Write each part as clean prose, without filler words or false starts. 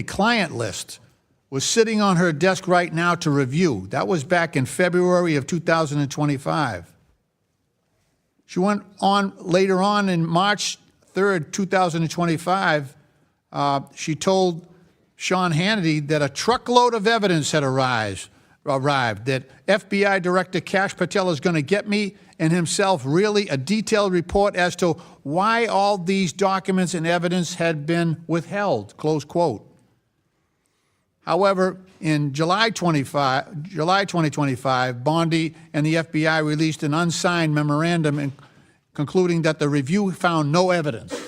client list was sitting on her desk right now to review. That was back in February of 2025. She went on later on in March 3rd, 2025. She told Sean Hannity that a truckload of evidence had arrived, that FBI Director Kash Patel is going to get me and himself really a detailed report as to why all these documents and evidence had been withheld, close quote. However, in July 2025, Bondi and the FBI released an unsigned memorandum concluding that the review found no evidence,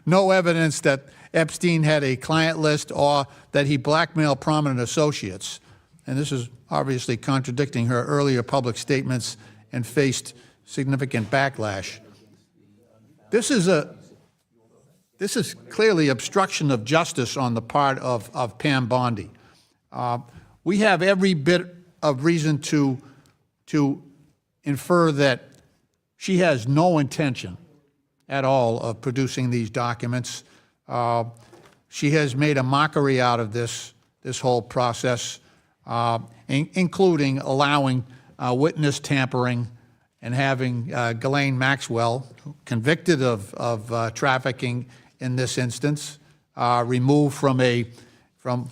no evidence that Epstein had a client list or that he blackmailed prominent associates. And this is obviously contradicting her earlier public statements and faced significant backlash. This is clearly obstruction of justice on the part of Pam Bondi. We have every bit of reason to infer that she has no intention at all of producing these documents. She has made a mockery out of this whole process, including allowing witness tampering and having Ghislaine Maxwell, convicted of trafficking in this instance, removed from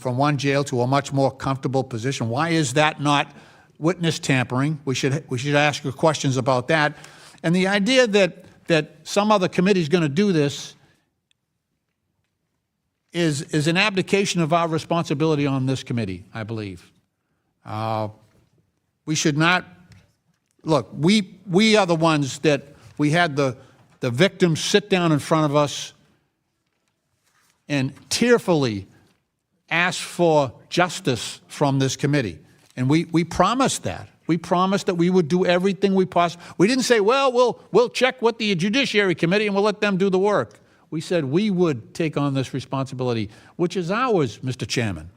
one jail to a much more comfortable position. Why is that not witness tampering? We should ask her questions about that. And the idea that some other committee is going to do this is an abdication of our responsibility on this committee, I believe. We should not, look, we are the ones that we had the victims sit down in front of us and tearfully ask for justice from this committee. And we promised that. We promised that we would do everything we possibly. We didn't say, well, we'll check with the Judiciary Committee and we'll let them do the work. We said we would take on this responsibility, which is ours, Mr. Chairman.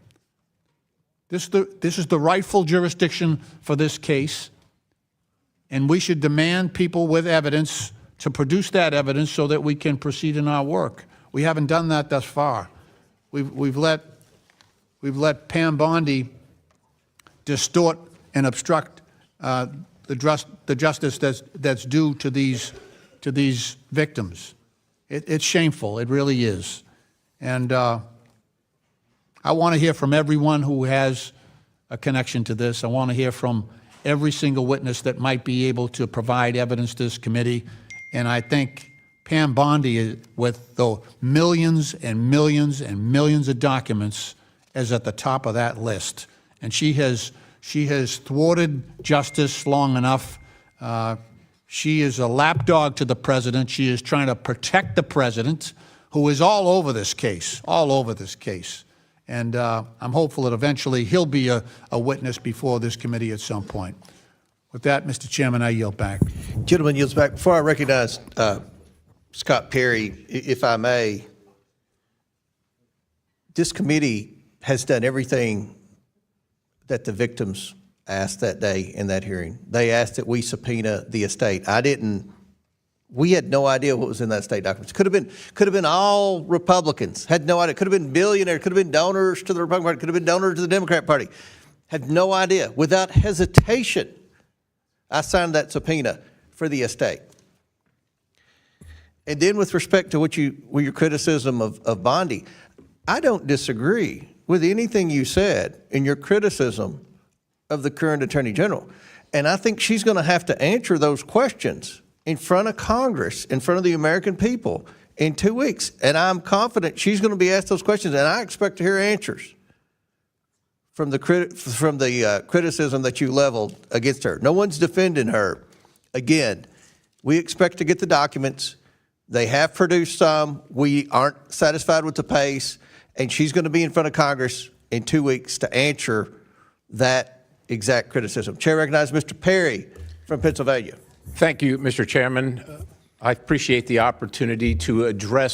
This is the rightful jurisdiction for this case, and we should demand people with evidence to produce that evidence so that we can proceed in our work. We haven't done that thus far. We've let Pam Bondi distort and obstruct the justice that's due to these victims. It's shameful. It really is. And I want to hear from everyone who has a connection to this. I want to hear from every single witness that might be able to provide evidence to this committee. And I think Pam Bondi, with the millions and millions and millions of documents, is at the top of that list. And she has thwarted justice long enough. She is a lapdog to the president. She is trying to protect the president, who is all over this case, all over this case. And I'm hopeful that eventually he'll be a witness before this committee at some point. With that, Mr. Chairman, I yield back. Gentleman yields back. Before I recognize Scott Perry, if I may, this committee has done everything that the victims asked that day in that hearing. They asked that we subpoena the estate. We had no idea what was in that estate documents. Could have been all Republicans. Had no idea. Could have been billionaires. Could have been donors to the Republican Party. Could have been donors to the Democrat Party. Had no idea. Without hesitation, I signed that subpoena for the estate. And then, with respect to with your criticism of Bondi, I don't disagree with anything you said in your criticism of the current Attorney General. And I think she's going to have to answer those questions in front of Congress, in front of the American people in 2 weeks. And I'm confident she's going to be asked those questions, and I expect to hear answers from the criticism that you leveled against her. No one's defending her. Again, we expect to get the documents. They have produced some. We aren't satisfied with the pace, and she's going to be in front of Congress in 2 weeks to answer that exact criticism. Chair recognizes Mr. Perry from Pennsylvania. Thank you, Mr. Chairman. I appreciate the opportunity to address